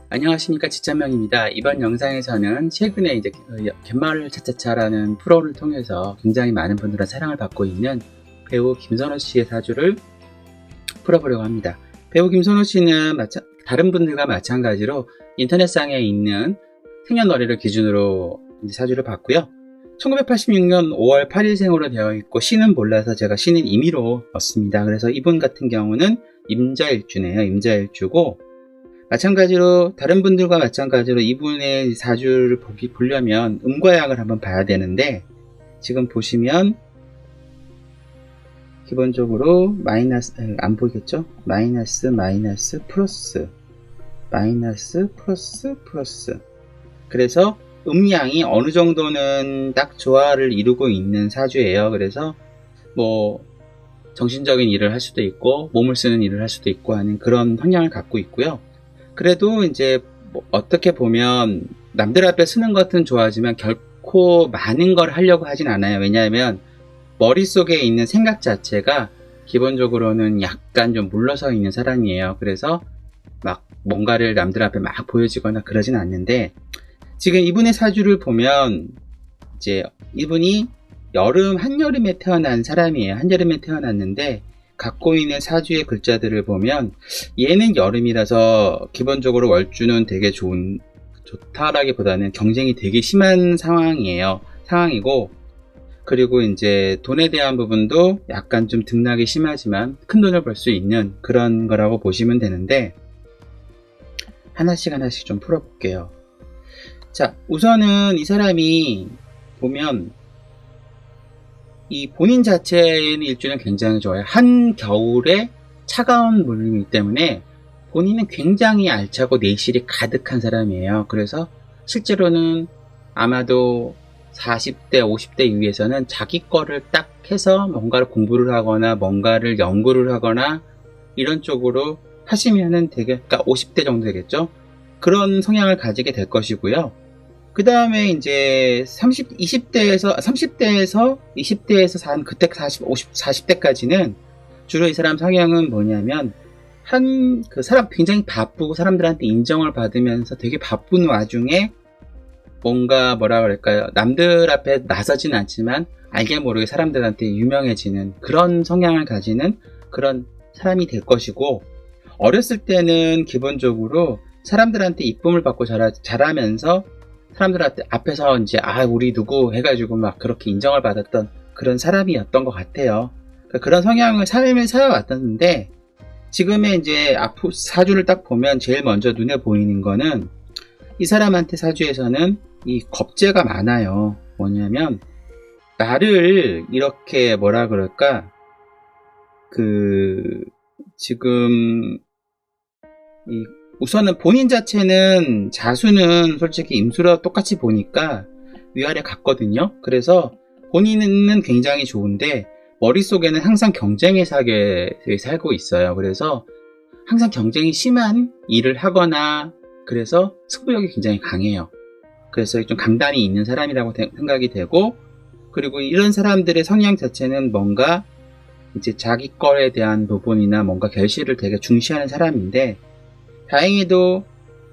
안녕하십니까, 지천명입니다. 이번 영상에서는 최근에 이제 갯마을 차차차라는 프로를 통해서 굉장히 많은 분들의 사랑을 받고 있는 배우 김선호 씨의 사주를 풀어보려고 합니다. 배우 김선호 씨는 다른 분들과 마찬가지로 인터넷상에 있는 생년월일을 기준으로 사주를 봤고요. 1986년 5월 8일생으로 되어 있고 시는 몰라서 제가 시는 임의로 넣습니다. 그래서 이분 같은 경우는 임자일주네요. 임자일주고, 마찬가지로 다른 분들과 마찬가지로 이분의 사주를 보려면 음과 양을 한번 봐야 되는데, 지금 보시면 기본적으로 마이너스, 안 보이겠죠? 마이너스 플러스 마이너스 플러스. 그래서 음양이 어느 정도는 딱 조화를 이루고 있는 사주예요. 그래서 뭐 정신적인 일을 할 수도 있고 몸을 쓰는 일을 할 수도 있고 하는 그런 성향을 갖고 있고요. 그래도 이제 어떻게 보면 남들 앞에 쓰는 것은 좋아하지만 결코 많은 걸 하려고 하진 않아요. 왜냐하면 머릿속에 있는 생각 자체가 기본적으로는 약간 좀 물러서 있는 사람이에요. 그래서 막 뭔가를 남들 앞에 막 보여지거나 그러진 않는데, 지금 이분의 사주를 보면 이제 이분이 한여름에 태어난 사람이에요. 한여름에 태어났는데 갖고 있는 사주의 글자들을 보면 얘는 여름이라서 기본적으로 월주는 되게 좋다라기보다는 경쟁이 되게 심한 상황이고, 그리고 이제 돈에 대한 부분도 약간 좀 등락이 심하지만 큰 돈을 벌 수 있는 그런 거라고 보시면 되는데, 하나씩 좀 풀어볼게요. 자, 우선은 이 사람이 보면 이 본인 자체의 일주는 굉장히 좋아요. 한겨울에 차가운 물이기 때문에 본인은 굉장히 알차고 내실이 가득한 사람이에요. 그래서 실제로는 아마도 40대, 50대 이후에서는 자기 거를 딱 해서 뭔가를 공부를 하거나 뭔가를 연구를 하거나 이런 쪽으로 하시면은 되게, 그러니까 50대 정도 되겠죠? 그런 성향을 가지게 될 것이고요. 그 다음에 이제 30대에서 20대에서 그때 40대까지는 주로 이 사람 성향은 뭐냐면, 그 사람 굉장히 바쁘고 사람들한테 인정을 받으면서 되게 바쁜 와중에 뭔가 뭐라 그럴까요? 남들 앞에 나서진 않지만 알게 모르게 사람들한테 유명해지는 그런 성향을 가지는 그런 사람이 될 것이고, 어렸을 때는 기본적으로 사람들한테 이쁨을 받고 자라면서 사람들한테 앞에서 이제 우리 누구 해가지고 막 그렇게 인정을 받았던 그런 사람이었던 것 같아요. 그런 성향을 삶을 살아왔었는데, 지금의 이제 사주를 딱 보면 제일 먼저 눈에 보이는 거는 이 사람한테 사주에서는 이 겁재가 많아요. 뭐냐면 나를 이렇게 뭐라 그럴까, 지금 우선은 본인 자체는 자수는 솔직히 임수랑 똑같이 보니까 위아래 같거든요. 그래서 본인은 굉장히 좋은데 머릿속에는 항상 경쟁에 살고 있어요. 그래서 항상 경쟁이 심한 일을 하거나, 그래서 승부욕이 굉장히 강해요. 그래서 좀 강단이 있는 사람이라고 생각이 되고, 그리고 이런 사람들의 성향 자체는 뭔가 이제 자기 거에 대한 부분이나 뭔가 결실을 되게 중시하는 사람인데, 다행히도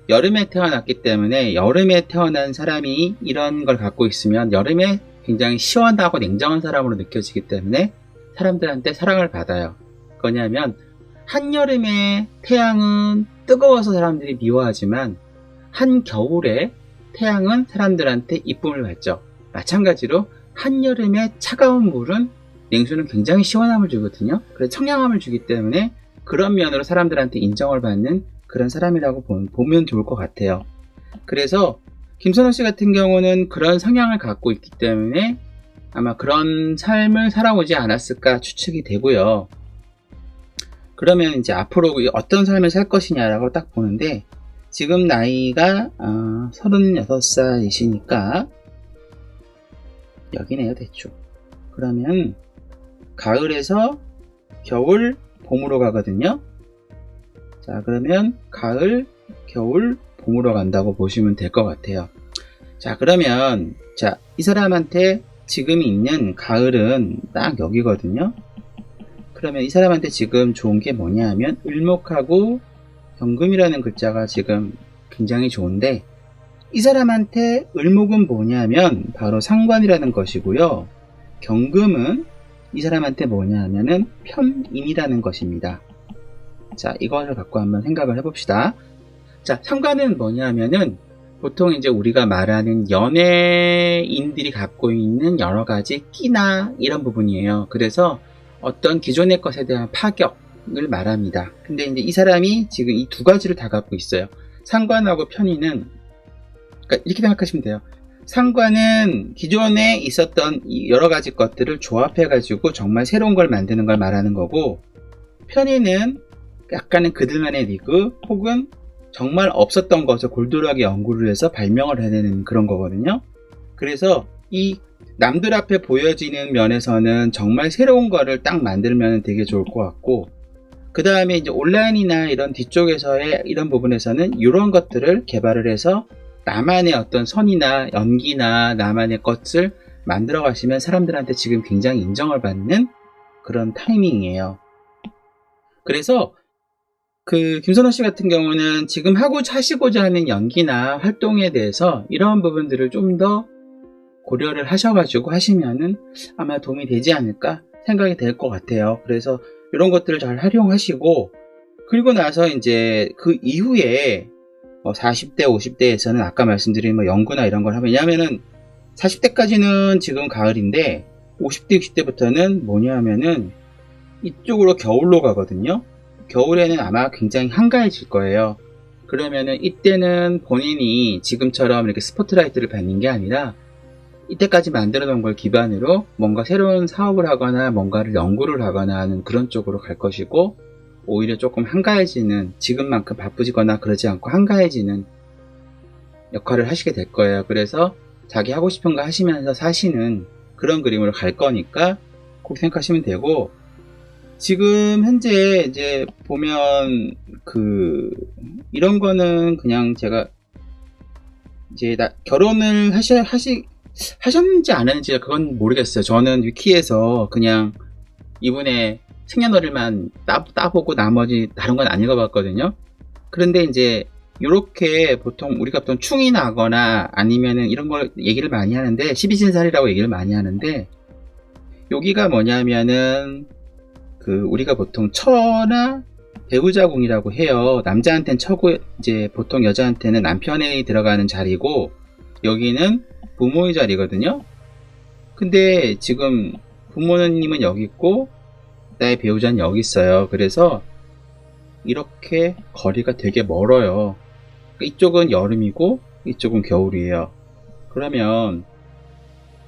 여름에 태어났기 때문에 여름에 태어난 사람이 이런 걸 갖고 있으면 여름에 굉장히 시원하고 냉정한 사람으로 느껴지기 때문에 사람들한테 사랑을 받아요. 그거냐면 한여름에 태양은 뜨거워서 사람들이 미워하지만 한겨울에 태양은 사람들한테 이쁨을 받죠. 마찬가지로 한여름에 차가운 물은, 냉수는 굉장히 시원함을 주거든요. 그래서 청량함을 주기 때문에 그런 면으로 사람들한테 인정을 받는 그런 사람이라고 보면 좋을 것 같아요. 그래서 김선호 씨 같은 경우는 그런 성향을 갖고 있기 때문에 아마 그런 삶을 살아오지 않았을까 추측이 되고요. 그러면 이제 앞으로 어떤 삶을 살 것이냐라고 딱 보는데, 지금 나이가 36살이시니까 여기네요, 대충. 그러면 가을에서 겨울, 봄으로 가거든요. 자, 그러면 가을, 겨울, 봄으로 간다고 보시면 될 것 같아요. 자, 그러면 이 사람한테 지금 있는 가을은 딱 여기거든요. 그러면 이 사람한테 지금 좋은 게 뭐냐 하면 을목하고 경금이라는 글자가 지금 굉장히 좋은데, 이 사람한테 을목은 뭐냐면 바로 상관이라는 것이고요. 경금은 이 사람한테 뭐냐 하면은 편인이라는 것입니다. 자, 이거를 갖고 한번 생각을 해봅시다. 자, 상관은 뭐냐 하면은 보통 이제 우리가 말하는 연예인들이 갖고 있는 여러 가지 끼나 이런 부분이에요. 그래서 어떤 기존의 것에 대한 파격을 말합니다. 근데 이제 이 사람이 지금 이 두 가지를 다 갖고 있어요. 상관하고 편인은, 그러니까 이렇게 생각하시면 돼요. 상관은 기존에 있었던 여러 가지 것들을 조합해가지고 정말 새로운 걸 만드는 걸 말하는 거고, 편인은 약간은 그들만의 리그 혹은 정말 없었던 것을 골똘하게 연구를 해서 발명을 해내는 그런 거거든요. 그래서 이 남들 앞에 보여지는 면에서는 정말 새로운 거를 딱 만들면 되게 좋을 것 같고, 그 다음에 이제 온라인이나 이런 뒤쪽에서의 이런 부분에서는 이런 것들을 개발을 해서 나만의 어떤 선이나 연기나 나만의 것을 만들어 가시면 사람들한테 지금 굉장히 인정을 받는 그런 타이밍이에요. 그래서 김선호 씨 같은 경우는 지금 하시고자 하는 연기나 활동에 대해서 이런 부분들을 좀 더 고려를 하셔가지고 하시면은 아마 도움이 되지 않을까 생각이 될 것 같아요. 그래서 이런 것들을 잘 활용하시고, 그리고 나서 이제 그 이후에 40대, 50대에서는 아까 말씀드린 연구나 이런 걸 하면, 왜냐면은 40대까지는 지금 가을인데 50대, 60대부터는 뭐냐 하면은 이쪽으로 겨울로 가거든요. 겨울에는 아마 굉장히 한가해질 거예요. 그러면은 이때는 본인이 지금처럼 이렇게 스포트라이트를 받는 게 아니라 이때까지 만들어 놓은 걸 기반으로 뭔가 새로운 사업을 하거나 뭔가를 연구를 하거나 하는 그런 쪽으로 갈 것이고, 오히려 조금 한가해지는, 지금만큼 바쁘지거나 그러지 않고 한가해지는 역할을 하시게 될 거예요. 그래서 자기 하고 싶은 거 하시면서 사시는 그런 그림으로 갈 거니까 꼭 생각하시면 되고, 지금 현재 이제 보면 이런 거는 그냥 제가 이제 결혼을 하셨는지 안 했는지 그건 모르겠어요. 저는 위키에서 그냥 이분의 생년월일만 따보고 나머지 다른 건 안 읽어봤거든요. 그런데 이제 이렇게 보통 우리가 보통 충이 나거나 아니면은 이런 걸 얘기를 많이 하는데, 12신살이라고 얘기를 많이 하는데, 여기가 뭐냐면은 우리가 보통 처나 배우자궁이라고 해요. 남자한테는 처고, 이제 보통 여자한테는 남편이 들어가는 자리고, 여기는 부모의 자리거든요. 근데 지금 부모님은 여기 있고 나의 배우자는 여기 있어요. 그래서 이렇게 거리가 되게 멀어요. 이쪽은 여름이고 이쪽은 겨울이에요. 그러면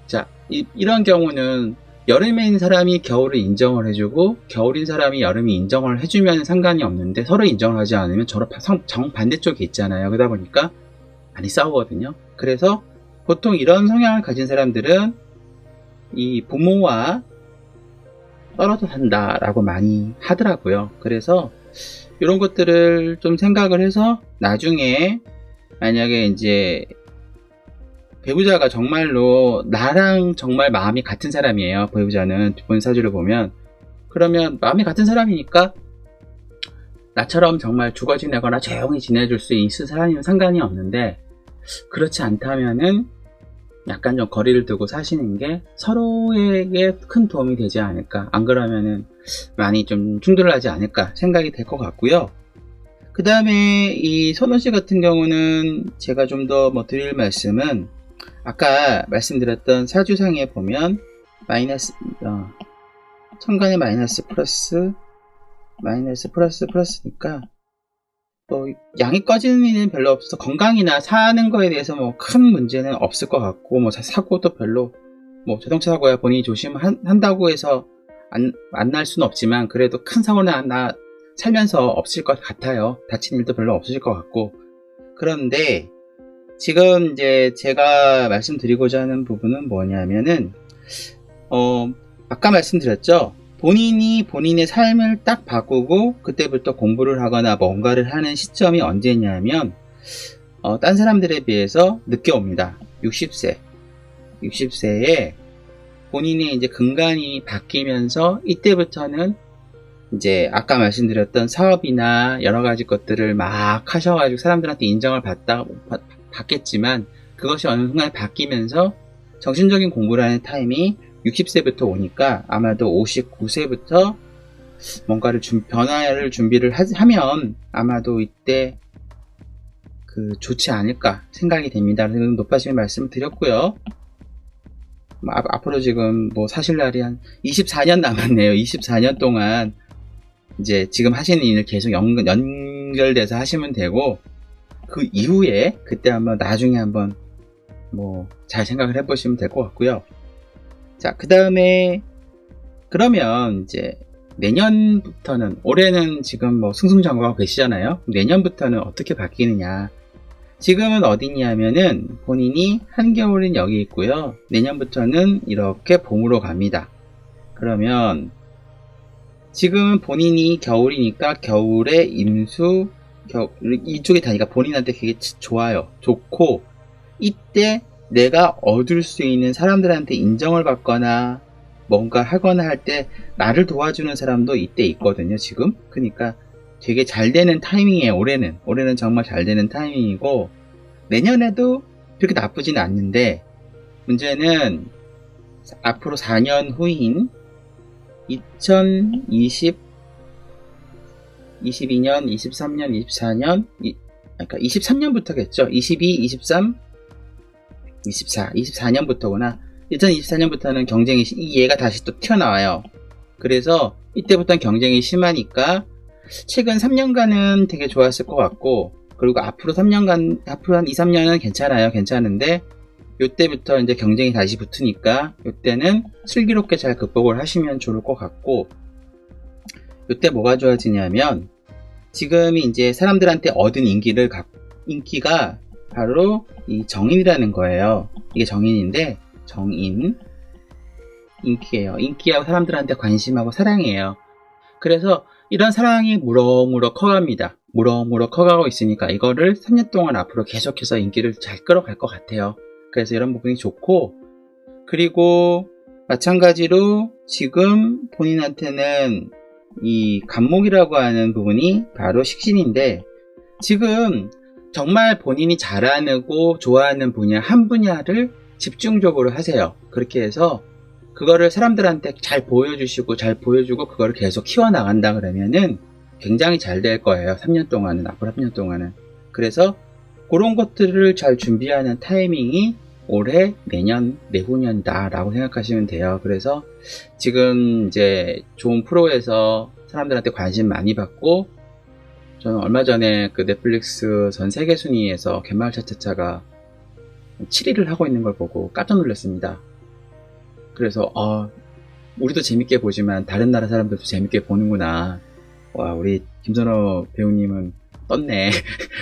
자, 이런 경우는 여름인 사람이 겨울을 인정을 해주고 겨울인 사람이 여름이 인정을 해주면 상관이 없는데, 서로 인정을 하지 않으면 정반대쪽에 있잖아요. 그러다 보니까 많이 싸우거든요. 그래서 보통 이런 성향을 가진 사람들은 이 부모와 떨어져 산다라고 많이 하더라고요. 그래서 이런 것들을 좀 생각을 해서 나중에 만약에 이제 배우자가 정말로 나랑 정말 마음이 같은 사람이에요. 배우자는 본 사주를 보면, 그러면 마음이 같은 사람이니까 나처럼 정말 죽어 지내거나 조용히 지내줄 수 있을 사람이면 상관이 없는데, 그렇지 않다면은 약간 좀 거리를 두고 사시는 게 서로에게 큰 도움이 되지 않을까, 안 그러면은 많이 좀 충돌을 하지 않을까 생각이 될 것 같고요. 그 다음에 이 선호씨 같은 경우는 제가 좀 더 드릴 말씀은, 아까 말씀드렸던 사주상에 보면 천간에 플러스니까 양이 꺼지는 일은 별로 없어서 건강이나 사는 거에 대해서 큰 문제는 없을 것 같고, 사고도 별로 자동차 사고야 본인이 조심한다고 해서 안 날 수는 없지만, 그래도 큰 사고는 살면서 없을 것 같아요. 다친 일도 별로 없으실 것 같고. 그런데 지금 이제 제가 말씀드리고자 하는 부분은 뭐냐면은, 아까 말씀드렸죠. 본인이 본인의 삶을 딱 바꾸고 그때부터 공부를 하거나 뭔가를 하는 시점이 언제냐면, 딴 사람들에 비해서 늦게 옵니다. 60세에 본인이 이제 근간이 바뀌면서 이때부터는 이제 아까 말씀드렸던 사업이나 여러 가지 것들을 막 하셔가지고 사람들한테 인정을 받겠지만 그것이 어느 순간에 바뀌면서 정신적인 공부라는 타임이 60세부터 오니까 아마도 59세부터 뭔가를 변화를 준비를 하면 아마도 이때 좋지 않을까 생각이 됩니다. 그래서 높아심의 말씀을 드렸고요. 앞으로 지금 사실 날이 한 24년 남았네요. 24년 동안 이제 지금 하시는 일을 계속 연결돼서 하시면 되고, 그 이후에 그때 한번 나중에 한번 잘 생각을 해보시면 될 것 같고요. 자, 그 다음에 그러면 이제 내년부터는, 올해는 지금 승승장구하고 계시잖아요. 내년부터는 어떻게 바뀌느냐. 지금은 어디냐면은 본인이 한겨울은 여기 있고요. 내년부터는 이렇게 봄으로 갑니다. 그러면 지금은 본인이 겨울이니까 겨울에 임수, 이쪽에 다니까 본인한테 그게 좋아요. 좋고, 이때 내가 얻을 수 있는 사람들한테 인정을 받거나 뭔가 하거나 할 때 나를 도와주는 사람도 이때 있거든요, 지금. 그러니까 되게 잘 되는 타이밍이에요, 올해는 정말 잘 되는 타이밍이고, 내년에도 그렇게 나쁘진 않는데, 문제는 앞으로 4년 후인 2020, 22년, 23년, 24년, 그러니까 23년부터겠죠. 22, 23, 24, 24년부터구나. 2024년부터는 경쟁이, 얘가 다시 또 튀어나와요. 그래서 이때부터는 경쟁이 심하니까 최근 3년간은 되게 좋았을 것 같고, 그리고 앞으로 한 2, 3년은 괜찮은데, 요때부터 이제 경쟁이 다시 붙으니까 요때는 슬기롭게 잘 극복을 하시면 좋을 것 같고, 요때 뭐가 좋아지냐면 지금이 이제 사람들한테 얻은 인기가 바로 이 정인이라는 거예요. 이게 정인인데, 정인 인기예요. 인기하고 사람들한테 관심하고 사랑이에요. 그래서 이런 사랑이 무럭무럭 커갑니다. 무럭무럭 커가고 있으니까 이거를 3년 동안 앞으로 계속해서 인기를 잘 끌어갈 것 같아요. 그래서 이런 부분이 좋고, 그리고 마찬가지로 지금 본인한테는 이 간목이라고 하는 부분이 바로 식신인데, 지금 정말 본인이 잘하고 좋아하는 분야 한 분야를 집중적으로 하세요. 그렇게 해서 그거를 사람들한테 잘 보여주고 그거를 계속 키워나간다 그러면은 굉장히 잘 될 거예요. 앞으로 3년 동안은. 그래서 그런 것들을 잘 준비하는 타이밍이 올해, 내년, 내후년이다 라고 생각하시면 돼요. 그래서 지금 이제 좋은 프로에서 사람들한테 관심 많이 받고, 저는 얼마 전에 그 넷플릭스 전 세계 순위에서 갯마을 차차차가 7위를 하고 있는 걸 보고 깜짝 놀랐습니다. 그래서 우리도 재밌게 보지만 다른 나라 사람들도 재밌게 보는구나. 와, 우리 김선호 배우님은 떴네.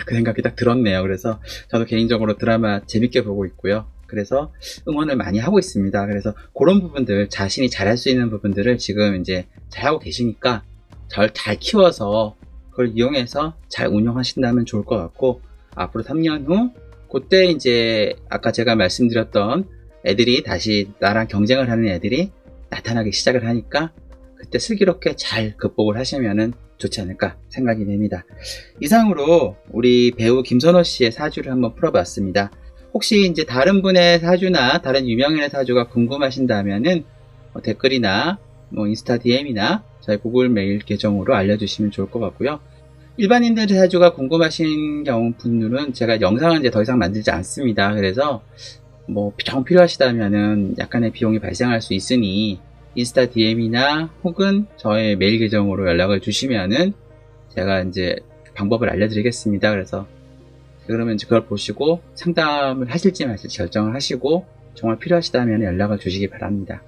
그 생각이 딱 들었네요. 그래서 저도 개인적으로 드라마 재밌게 보고 있고요. 그래서 응원을 많이 하고 있습니다. 그래서 그런 부분들, 자신이 잘할 수 있는 부분들을 지금 이제 잘하고 계시니까 잘 키워서 그걸 이용해서 잘 운영하신다면 좋을 것 같고, 앞으로 3년 후 그때 이제 아까 제가 말씀드렸던 애들이 다시 나랑 경쟁을 하는 애들이 나타나기 시작을 하니까 그때 슬기롭게 잘 극복을 하시면은 좋지 않을까 생각이 됩니다. 이상으로 우리 배우 김선호 씨의 사주를 한번 풀어봤습니다. 혹시 이제 다른 분의 사주나 다른 유명인의 사주가 궁금하신다면은 댓글이나 인스타 DM이나 저희 구글 메일 계정으로 알려주시면 좋을 것 같고요. 일반인들의 사주가 궁금하신 분들은 제가 영상은 이제 더 이상 만들지 않습니다. 그래서 정 필요하시다면은 약간의 비용이 발생할 수 있으니 인스타 DM이나 혹은 저의 메일 계정으로 연락을 주시면은 제가 이제 방법을 알려드리겠습니다. 그래서 그러면 이제 그걸 보시고 상담을 하실지 말지 결정을 하시고 정말 필요하시다면 연락을 주시기 바랍니다.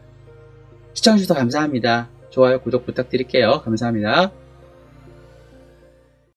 시청해주셔서 감사합니다. 좋아요, 구독 부탁드릴게요. 감사합니다.